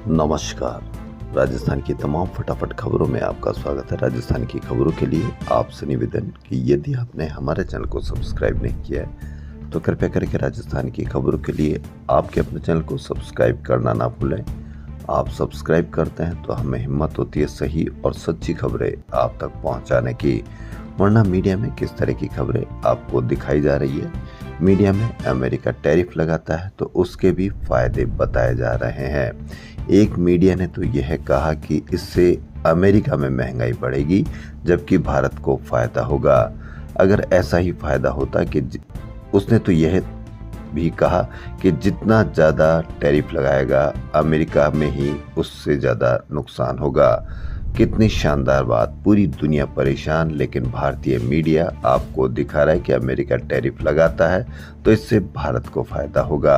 नमस्कार। राजस्थान की तमाम फटाफट खबरों में आपका स्वागत है। राजस्थान की खबरों के लिए आपसे निवेदन कि यदि आपने हमारे चैनल को सब्सक्राइब नहीं किया है तो कृपया करके राजस्थान की खबरों के लिए आपके अपने चैनल को सब्सक्राइब करना ना भूलें। आप सब्सक्राइब करते हैं तो हमें हिम्मत होती है सही और सच्ची खबरें आप तक पहुंचाने की। वरना मीडिया में किस तरह की खबरें आपको दिखाई जा रही है। मीडिया में अमेरिका टैरिफ लगाता है तो उसके भी फायदे बताए जा रहे हैं। एक मीडिया ने तो यह कहा कि इससे अमेरिका में महंगाई बढ़ेगी जबकि भारत को फायदा होगा। अगर ऐसा ही फायदा होता कि उसने तो यह भी कहा कि जितना ज़्यादा टैरिफ लगाएगा अमेरिका में ही उससे ज़्यादा नुकसान होगा। कितनी शानदार बात। पूरी दुनिया परेशान लेकिन भारतीय मीडिया आपको दिखा रहा है कि अमेरिका टैरिफ लगाता है तो इससे भारत को फायदा होगा।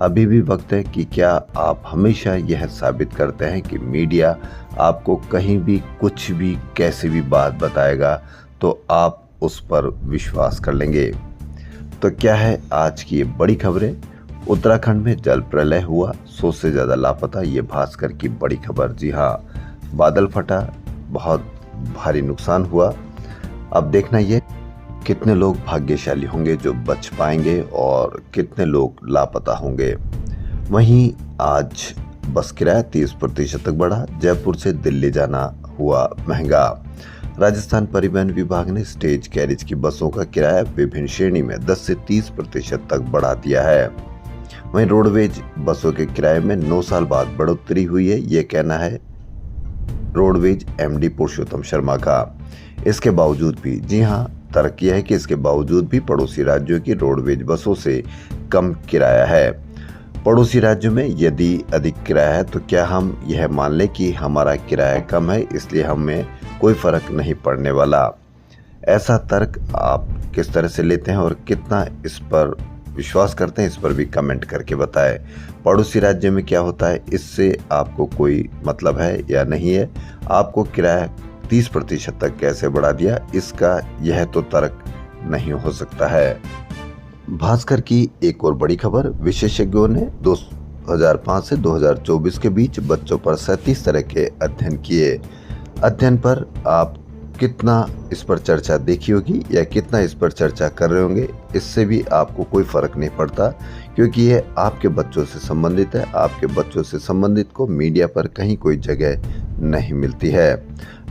अभी भी वक्त है कि क्या आप हमेशा यह साबित करते हैं कि मीडिया आपको कहीं भी कुछ भी कैसे भी बात बताएगा तो आप उस पर विश्वास कर लेंगे। तो क्या है आज की ये बड़ी खबरें। उत्तराखंड में जल प्रलय हुआ, 100 से ज़्यादा लापता, ये भास्कर की बड़ी खबर। जी हाँ, बादल फटा, बहुत भारी नुकसान हुआ। अब देखना ये कितने लोग भाग्यशाली होंगे जो बच पाएंगे और कितने लोग लापता होंगे। वहीं आज बस किराया 30% तक बढ़ा, जयपुर से दिल्ली जाना हुआ महंगा। राजस्थान परिवहन विभाग ने स्टेज कैरिज की बसों का किराया विभिन्न श्रेणी में 10 से 30% तक बढ़ा दिया है। वहीं रोडवेज बसों के किराए में 9 साल बाद बढ़ोतरी हुई है, ये कहना है रोडवेज एमडी पुरुषोत्तम शर्मा का। इसके बावजूद भी, जी हाँ, तर्क यह है कि इसके बावजूद भी पड़ोसी राज्यों की रोडवेज बसों से कम किराया है। पड़ोसी राज्यों में यदि अधिक किराया है तो क्या हम यह मान लें कि हमारा किराया कम है इसलिए हमें कोई फर्क नहीं पड़ने वाला। ऐसा तर्क आप किस तरह से लेते हैं और कितना इस पर विश्वास करते हैं, इस पर भी कमेंट करके बताएं। पड़ोसी राज्य में क्या होता है इससे आपको कोई मतलब है या नहीं है। आपको किराया 30% तक कैसे बढ़ा दिया, इसका यह तो तर्क नहीं हो सकता है। भास्कर की एक और बड़ी खबर। विशेषज्ञों ने 2005 से 2024 के बीच बच्चों पर 37 तरह के अध्ययन किए। अध्ययन पर आप कितना इस पर चर्चा देखी होगी या कितना इस पर चर्चा कर रहे होंगे, इससे भी आपको कोई फर्क नहीं पड़ता क्योंकि ये आपके बच्चों से संबंधित है। आपके बच्चों से संबंधित को मीडिया पर कहीं कोई जगह नहीं मिलती है।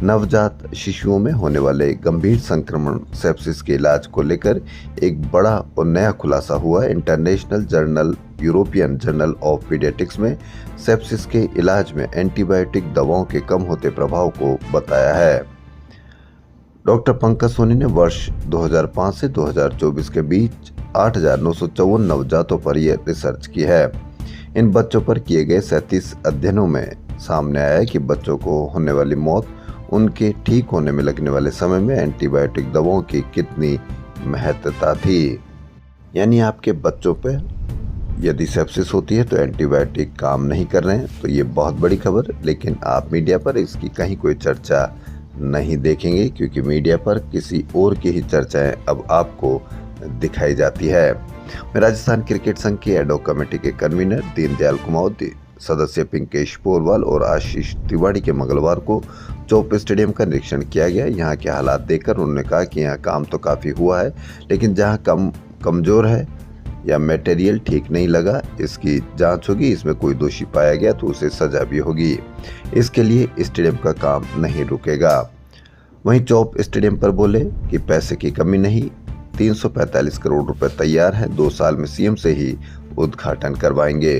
नवजात शिशुओं में होने वाले गंभीर संक्रमण सेप्सिस के इलाज को लेकर एक बड़ा और नया खुलासा हुआ। International journal European journal of paediatrics में सेप्सिस के इलाज में एंटीबायोटिक दवाओं के कम होते प्रभाव को बताया है। डॉक्टर पंकज सोनी ने वर्ष 2005 से 2024 के बीच 8,954 नवजातों पर यह रिसर्च की है। इन बच्चों पर किए गए 37 अध्ययनों में सामने आया है कि बच्चों को होने वाली मौत उनके ठीक होने में लगने वाले समय में एंटीबायोटिक दवाओं की कितनी महत्वता थी। यानी आपके बच्चों पर यदि सेप्सिस होती है तो एंटीबायोटिक काम नहीं कर रहे हैं, तो ये बहुत बड़ी खबर। लेकिन आप मीडिया पर इसकी कहीं कोई चर्चा नहीं देखेंगे क्योंकि मीडिया पर किसी और की ही चर्चाएं अब आपको दिखाई जाती है। राजस्थान क्रिकेट संघ के एडॉक कमेटी के कन्वीनर दीनदयाल कुमावत, सदस्य पिंकेश पोरवाल और आशीष तिवारी के मंगलवार को चौप स्टेडियम का निरीक्षण किया गया। यहाँ के हालात देखकर उन्होंने कहा कि यहाँ काम तो काफ़ी हुआ है लेकिन जहाँ कमज़ोर है या मटेरियल ठीक नहीं लगा, इसकी जांच होगी। इसमें कोई दोषी पाया गया तो उसे सजा भी होगी। इसके लिए स्टेडियम का काम नहीं रुकेगा। वहीं चौप स्टेडियम पर बोले कि पैसे की कमी नहीं, 345 करोड़ रुपए तैयार हैं, 2 साल में सीएम से ही उद्घाटन करवाएंगे।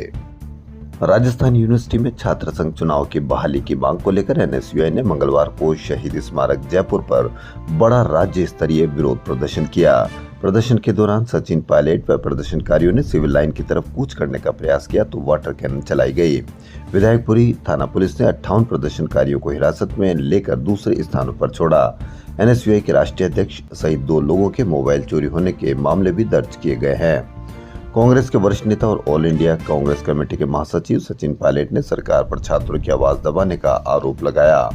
राजस्थान यूनिवर्सिटी में छात्र संघ चुनाव की बहाली की मांग को लेकर एनएसयूआई ने मंगलवार को शहीद स्मारक जयपुर पर बड़ा राज्य स्तरीय विरोध प्रदर्शन किया। प्रदर्शन के दौरान सचिन पायलट व प्रदर्शनकारियों ने सिविल लाइन की तरफ कूच करने का प्रयास किया तो वाटर कैनन चलाई गई। विधायकपुरी थाना पुलिस ने 58 प्रदर्शनकारियों को हिरासत में लेकर दूसरे स्थानों पर छोड़ा। एनएसयूआई के राष्ट्रीय अध्यक्ष सहित 2 लोगों के मोबाइल चोरी होने के मामले भी दर्ज किए गए हैं। कांग्रेस के वरिष्ठ नेता और ऑल इंडिया कांग्रेस कमेटी के महासचिव सचिन पायलट ने सरकार पर छात्रों की आवाज दबाने का आरोप लगाया।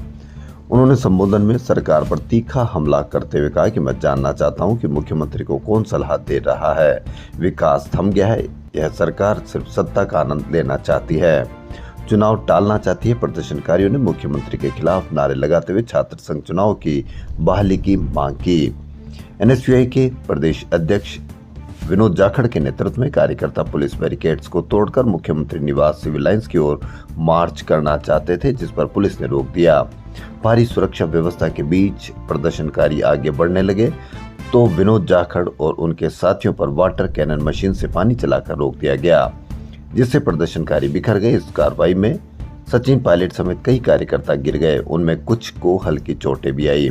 उन्होंने संबोधन में सरकार पर तीखा हमला करते हुए कहा कि मैं जानना चाहता हूं कि मुख्यमंत्री को कौन सलाह दे रहा है। विकास थम गया है, यह सरकार सिर्फ सत्ता का आनंद लेना चाहती है। चुनाव टालना चाहती है। प्रदर्शनकारियों ने मुख्यमंत्री के खिलाफ नारे लगाते हुए छात्र संघ चुनाव की बहाली की मांग की। एनएसयूआई के प्रदेश अध्यक्ष विनोद जाखड़ के नेतृत्व में कार्यकर्ता पुलिस बैरिकेड्स को तोड़कर मुख्यमंत्री निवास सिविल लाइंस की ओर मार्च करना चाहते थे, जिस पर पुलिस ने रोक दिया। भारी सुरक्षा व्यवस्था के बीच प्रदर्शनकारी आगे बढ़ने लगे तो विनोद जाखड़ और उनके साथियों पर वाटर कैनन मशीन से पानी चलाकर रोक दिया गया, जिससे प्रदर्शनकारी बिखर गए। इस कार्रवाई में सचिन पायलट समेत कई कार्यकर्ता गिर गए, उनमें कुछ को हल्की चोटें भी आई।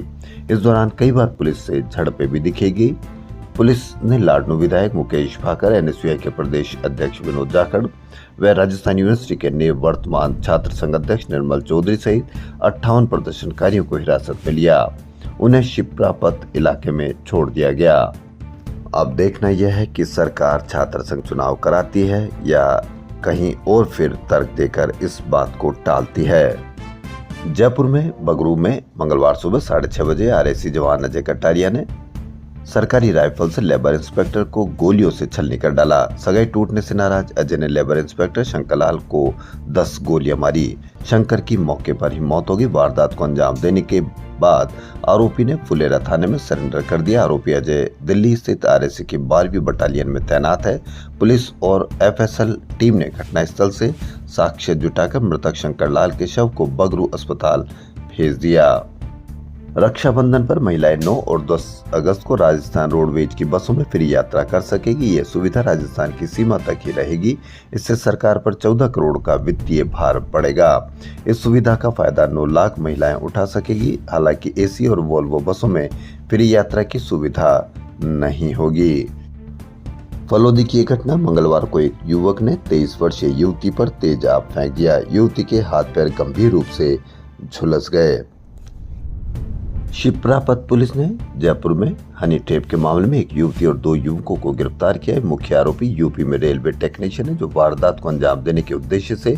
इस दौरान कई बार पुलिस से झड़पें भी दिखेगी। पुलिस ने लाडनू विधायक मुकेश भाकर, एनएसयूआई के प्रदेश अध्यक्ष विनोद जाखड़ व राजस्थान यूनिवर्सिटी के निवर्तमान छात्र संघ अध्यक्ष निर्मल चौधरी सहित 58 प्रदर्शनकारियों को हिरासत में लिया। उन्हें शिप्रापत इलाके में छोड़ दिया गया। अब देखना यह है कि सरकार छात्र संघ चुनाव कराती है या कहीं और फिर तर्क देकर इस बात को टालती है। जयपुर में बगरू में मंगलवार सुबह 6:30 बजे आरएसी जवान अजय कटारिया ने सरकारी राइफल से लेबर इंस्पेक्टर को गोलियों से छलनी कर डाला। सगाई टूटने से नाराज अजय ने लेबर इंस्पेक्टर शंकरलाल को 10 गोलियां मारी। शंकर की मौके पर ही मौत हो गई। वारदात को अंजाम देने के बाद आरोपी ने फुलेरा थाने में सरेंडर कर दिया। आरोपी अजय दिल्ली स्थित आरएसी की 12वीं बटालियन में तैनात है। पुलिस और एफएसएल टीम ने घटनास्थल से साक्ष्य जुटाकर मृतक शंकरलाल के शव को बगरू अस्पताल भेज दिया। रक्षाबंधन पर महिलाएं 9 और 10 अगस्त को राजस्थान रोडवेज की बसों में फ्री यात्रा कर सकेगी। यह सुविधा राजस्थान की सीमा तक ही रहेगी। इससे सरकार पर 14 करोड़ का वित्तीय भार पड़ेगा। इस सुविधा का फायदा 9 लाख महिलाएं उठा सकेगी। हालांकि एसी और वोल्वो बसों में फ्री यात्रा की सुविधा नहीं होगी। फलोदी की एक घटना। मंगलवार को एक युवक ने 23 वर्षीय युवती पर तेजाब फेंक दिया। युवती के हाथ पैर गंभीर रूप से झुलस गए। शिप्रापत पुलिस ने जयपुर में हनी ट्रैप के मामले में एक युवती और 2 युवकों को गिरफ्तार किया है। मुख्य आरोपी यूपी में रेलवे टेक्नीशियन है, जो वारदात को अंजाम देने के उद्देश्य से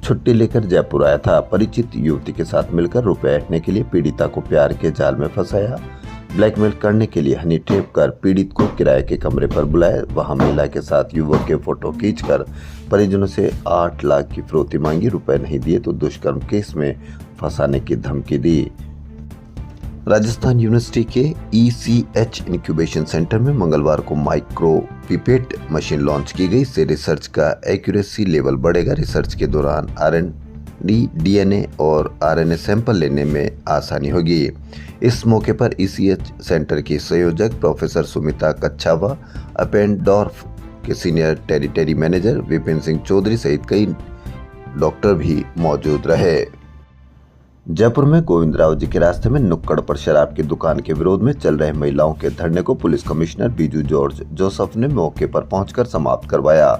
छुट्टी लेकर जयपुर आया था। परिचित युवती के साथ मिलकर रुपए ऐंठने के लिए पीड़िता को प्यार के जाल में फंसाया। ब्लैकमेल करने के लिए हनी ट्रैप कर पीड़ित को किराए के कमरे पर बुलाया। वहां महिला के साथ युवक के फोटो खींचकर परिजनों से 8 लाख की फिरौती मांगी। रुपए नहीं दिए तो दुष्कर्म केस में फंसाने की धमकी दी। राजस्थान यूनिवर्सिटी के ECH इंक्यूबेशन सेंटर में मंगलवार को माइक्रो पिपेट मशीन लॉन्च की गई। इससे रिसर्च का एक्यूरेसी लेवल बढ़ेगा। रिसर्च के दौरान RND, DNA और RNA सैंपल लेने में आसानी होगी। इस मौके पर ECH सेंटर की संयोजक प्रोफेसर सुमिता कच्छावा, अपेंडोर्फ के senior territory manager Vipin Singh Chaudhary सहित कई डॉक्टर भी मौजूद रहे। जयपुर में गोविंदराव जी के रास्ते में नुक्कड़ पर शराब की दुकान के विरोध में चल रहे महिलाओं के धरने को police commissioner Biju George Joseph ने मौके पर पहुंचकर समाप्त करवाया।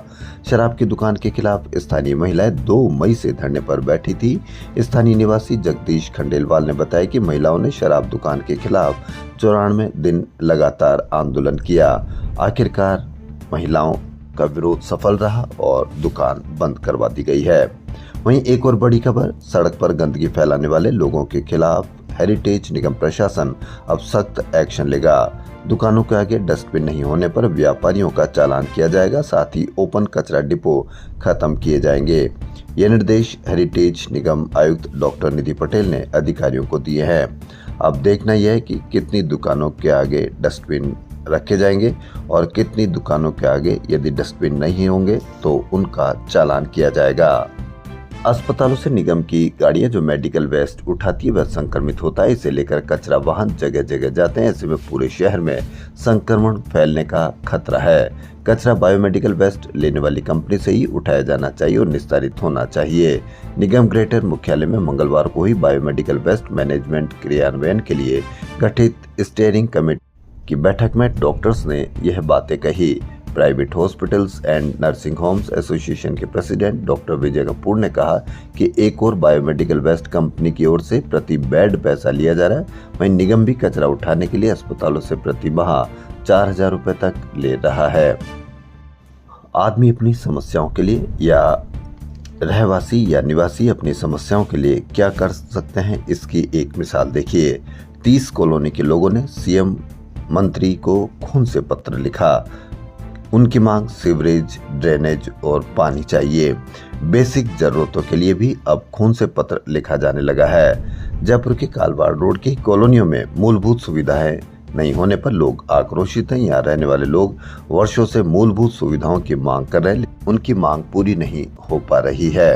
शराब की दुकान के खिलाफ स्थानीय महिलाएं 2 मई से धरने पर बैठी थी। स्थानीय निवासी जगदीश खंडेलवाल ने बताया कि महिलाओं ने शराब दुकान के खिलाफ 94 दिन लगातार आंदोलन किया। आखिरकार महिलाओं का विरोध सफल रहा और दुकान बंद करवा दी गई है। वहीं एक और बड़ी खबर, सड़क पर गंदगी फैलाने वाले लोगों के खिलाफ हेरिटेज निगम प्रशासन अब सख्त एक्शन लेगा। दुकानों के आगे डस्टबिन नहीं होने पर व्यापारियों का चालान किया जाएगा। साथ ही ओपन कचरा डिपो खत्म किए जाएंगे। ये निर्देश हेरिटेज निगम आयुक्त डॉक्टर निधि पटेल ने अधिकारियों को दिए हैं। अब देखना यह है कि कितनी दुकानों के आगे डस्टबिन रखे जाएंगे और कितनी दुकानों के आगे यदि डस्टबिन नहीं होंगे तो उनका चालान किया जाएगा। अस्पतालों से निगम की गाड़ियां जो मेडिकल वेस्ट उठाती है वह संक्रमित होता है। इसे लेकर कचरा वाहन जगह जगह जाते हैं। ऐसे में पूरे शहर में संक्रमण फैलने का खतरा है। कचरा बायोमेडिकल वेस्ट लेने वाली कंपनी से ही उठाया जाना चाहिए और निस्तारित होना चाहिए। निगम ग्रेटर मुख्यालय में मंगलवार को ही बायोमेडिकल वेस्ट मैनेजमेंट क्रियान्वयन के लिए गठित स्टीयरिंग कमेटी की बैठक में डॉक्टर्स ने यह बातें कही। Private hospitals and nursing homes association के प्रेसिडेंट डॉक्टर विजय कपूर ने कहा कि एक और बायोमेडिकल वेस्ट कंपनी की ओर से प्रति बेड पैसा लिया जा रहा है। वहीं निगम भी कचरा उठाने के लिए अस्पतालों से प्रति माह 4000 रुपए तक ले रहा है। आदमी अपनी समस्याओं के लिए या रहवासी या निवासी अपनी समस्याओं के लिए क्या कर सकते हैं, इसकी एक मिसाल देखिए। 30 कॉलोनी के लोगों ने सीएम मंत्री को खून से पत्र लिखा। उनकी मांग सीवरेज, ड्रेनेज और पानी चाहिए। बेसिक जरूरतों के लिए भी अब खून से पत्र लिखा जाने लगा है। जयपुर के कालवाड़ रोड की कॉलोनियों में मूलभूत सुविधाएं नहीं होने पर लोग आक्रोशित हैं। यहाँ रहने वाले लोग वर्षों से मूलभूत सुविधाओं की मांग कर रहे हैं, उनकी मांग पूरी नहीं हो पा रही है।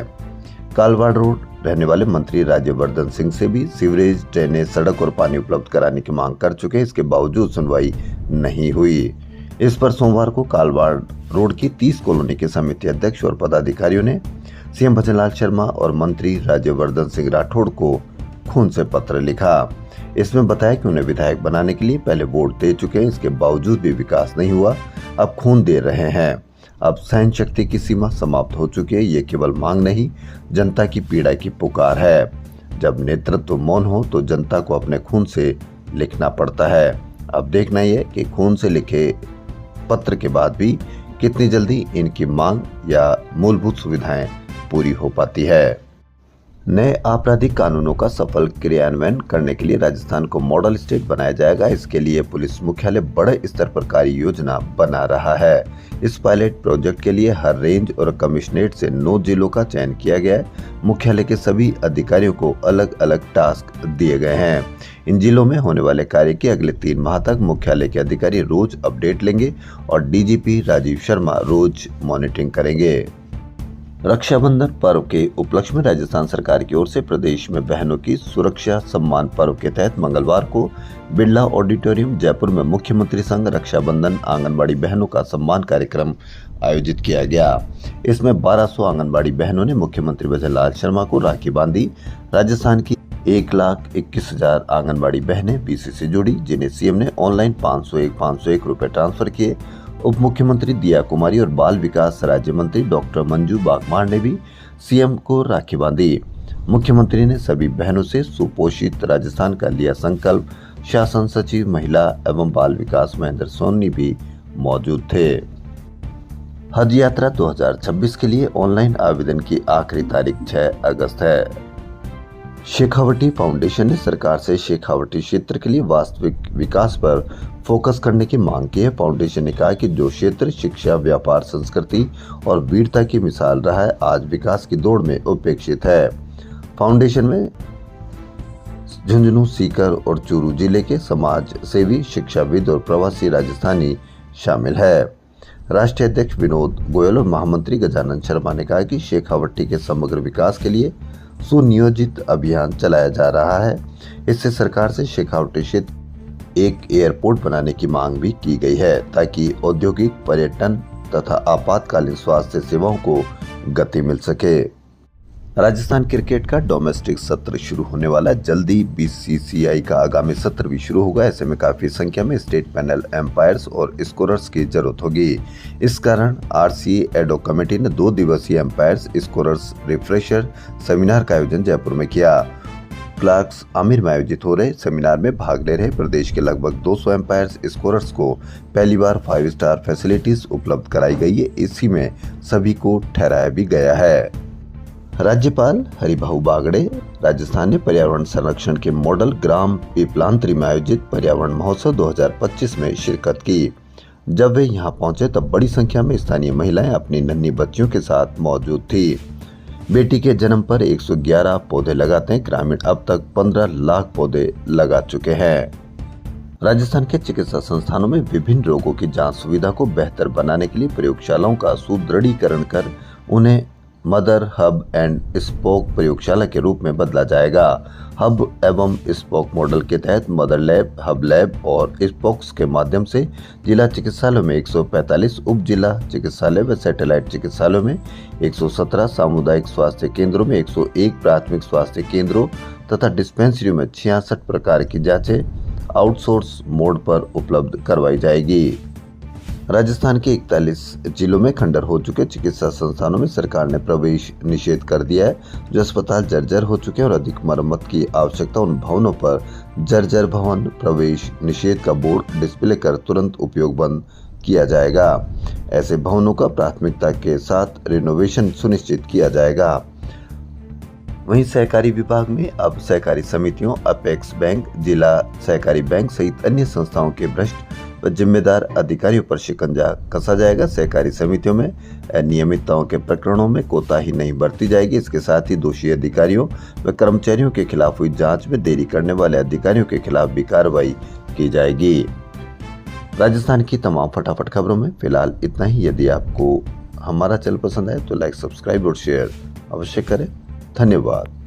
कालवाड़ रोड रहने वाले मंत्री राज्यवर्धन सिंह से भी सीवरेज, ड्रेनेज, सड़क और पानी उपलब्ध कराने की मांग कर चुके हैं। इसके बावजूद सुनवाई नहीं हुई। इस पर सोमवार को कालवाड़ रोड की 30 कॉलोनी के समिति अध्यक्ष और पदाधिकारियों ने सीएम भजनलाल शर्मा और मंत्री राज्यवर्धन सिंह राठौड़ को खून से पत्र लिखा। इसमें बताया कि उन्हें विधायक बनाने के लिए पहले वोट दे चुके हैं, इसके बावजूद भी विकास नहीं हुआ, अब खून दे रहे हैं। अब सहन शक्ति की सीमा समाप्त हो चुकी है। ये केवल मांग नहीं, जनता की पीड़ा की पुकार है। जब नेतृत्व मौन हो तो जनता को अपने खून से लिखना पड़ता है। अब देखना ही है कि खून से लिखे पत्र के बाद भी कितनी जल्दी इनकी मांग या मूलभूत सुविधाएं पूरी हो पाती है। नए आपराधिक कानूनों का सफल क्रियान्वयन करने के लिए राजस्थान को मॉडल स्टेट बनाया जाएगा। इसके लिए पुलिस मुख्यालय बड़े स्तर पर कार्य योजना बना रहा है। इस पायलट प्रोजेक्ट के लिए हर रेंज और कमिश्नरेट से 9 जिलों का चयन किया गया है। मुख्यालय के सभी अधिकारियों को अलग अलग टास्क दिए गए हैं। इन जिलों में होने वाले कार्य की अगले 3 माह तक मुख्यालय के अधिकारी रोज अपडेट लेंगे और डीजीपी राजीव शर्मा रोज मॉनिटरिंग करेंगे। रक्षाबंधन पर्व के उपलक्ष्य में राजस्थान सरकार की ओर से प्रदेश में बहनों की सुरक्षा सम्मान पर्व के तहत मंगलवार को बिरला ऑडिटोरियम जयपुर में मुख्यमंत्री संघ रक्षाबंधन आंगनबाड़ी बहनों का सम्मान कार्यक्रम आयोजित किया गया। इसमें 1200 आंगनबाड़ी बहनों ने मुख्यमंत्री भजनलाल शर्मा को राखी बांधी। राजस्थान की 1,21,000 आंगनबाड़ी बहनें बीसी से जुड़ी, जिन्हें सीएम ने ऑनलाइन 501 रुपए ट्रांसफर किए। उप मुख्यमंत्री दिया कुमारी और बाल विकास राज्य मंत्री डॉक्टर मंजू बागमार ने भी सीएम को राखी बांधी। मुख्यमंत्री ने सभी बहनों से सुपोषित राजस्थान का लिया संकल्प। शासन सचिव महिला एवं बाल विकास महेंद्र सोनी भी मौजूद थे। हज यात्रा 2026 के लिए ऑनलाइन आवेदन की आखिरी तारीख 6 अगस्त है। शेखावटी फाउंडेशन ने सरकार से शेखावटी क्षेत्र के लिए वास्तविक विकास पर फोकस करने की मांग की है। फाउंडेशन ने कहा कि जो क्षेत्र शिक्षा, व्यापार, संस्कृति और वीरता की मिसाल रहा है, आज विकास की दौड़ में उपेक्षित है। फाउंडेशन में झुंझुनू, सीकर और चूरू जिले के समाज सेवी, शिक्षाविद और प्रवासी राजस्थानी शामिल है। राष्ट्रीय अध्यक्ष विनोद गोयल और महामंत्री गजानन शर्मा ने कहा कि शेखावटी के समग्र विकास के लिए सुनियोजित अभियान चलाया जा रहा है। इससे सरकार से शेखावटी क्षेत्र एक एयरपोर्ट बनाने की मांग भी की गई है, ताकि औद्योगिक, पर्यटन तथा आपातकालीन स्वास्थ्य सेवाओं को गति मिल सके। राजस्थान क्रिकेट का डोमेस्टिक सत्र शुरू होने वाला है। जल्दी बीसीसीआई का आगामी सत्र भी शुरू होगा। ऐसे में काफी संख्या में स्टेट पैनल एम्पायर्स और स्कोरर्स की जरूरत होगी। इस कारण आरसीए एडो कमेटी ने 2 दिवसीय एम्पायर्स स्कोरर्स रिफ्रेशर सेमिनार का आयोजन जयपुर में किया। क्लार्क्स आमिर में आयोजित हो रहे सेमिनार में भाग ले रहे प्रदेश के लगभग 200 एम्पायर्स स्कोरर्स को पहली बार 5 स्टार फैसिलिटीज उपलब्ध कराई गई है। इसी में सभी को ठहराया भी गया है। राज्यपाल हरिभाऊ बागड़े राजस्थान ने पर्यावरण संरक्षण के मॉडल ग्राम पीपलांतरी में आयोजित पर्यावरण महोत्सव 2025 में शिरकत की। जब वे यहां पहुंचे तब बड़ी संख्या में स्थानीय महिलाएं अपनी नन्ही बच्चियों के साथ मौजूद थी। बेटी के जन्म पर 111 पौधे लगाते हैं ग्रामीण अब तक 15 लाख पौधे लगा चुके हैं। राजस्थान के चिकित्सा संस्थानों में विभिन्न रोगों की जांच सुविधा को बेहतर बनाने के लिए प्रयोगशालाओं का सुदृढ़ीकरण कर उन्हें मदर हब एंड स्पोक प्रयोगशाला के रूप में बदला जाएगा। हब एवं स्पोक मॉडल के तहत मदर लैब, हब लैब और स्पोक्स के माध्यम से जिला चिकित्सालयों में 145, उप जिला चिकित्सालय व सैटेलाइट चिकित्सालयों में 117, सामुदायिक स्वास्थ्य केंद्रों में 101, प्राथमिक स्वास्थ्य केंद्रों तथा डिस्पेंसरियों में 66 प्रकार की जांचें आउटसोर्स मोड पर उपलब्ध करवाई जाएगी। राजस्थान के 41 जिलों में खंडर हो चुके चिकित्सा संस्थानों में सरकार ने प्रवेश निषेध कर दिया है। जो अस्पताल जर्जर हो चुके हैं और अधिक मरम्मत की आवश्यकता, उन भवनों पर जर्जर भवन प्रवेश निषेध का बोर्ड डिस्प्ले कर तुरंत उपयोग बंद किया जाएगा। ऐसे भवनों का प्राथमिकता के साथ रिनोवेशन सुनिश्चित किया जाएगा। वहीं सहकारी विभाग में अब सहकारी समितियों, अपेक्स बैंक, जिला सहकारी बैंक सहित अन्य संस्थाओं के भ्रष्ट व जिम्मेदार अधिकारियों पर शिकंजा कसा जाएगा। सहकारी समितियों में अनियमितताओं के प्रकरणों में कोताही नहीं बरती जाएगी। इसके साथ ही दोषी अधिकारियों व कर्मचारियों के खिलाफ हुई जांच में देरी करने वाले अधिकारियों के खिलाफ भी कार्रवाई की जाएगी। राजस्थान की तमाम फटाफट खबरों में फिलहाल इतना ही। यदि आपको हमारा चैनल पसंद आए तो लाइक, सब्सक्राइब और शेयर अवश्य करें। धन्यवाद।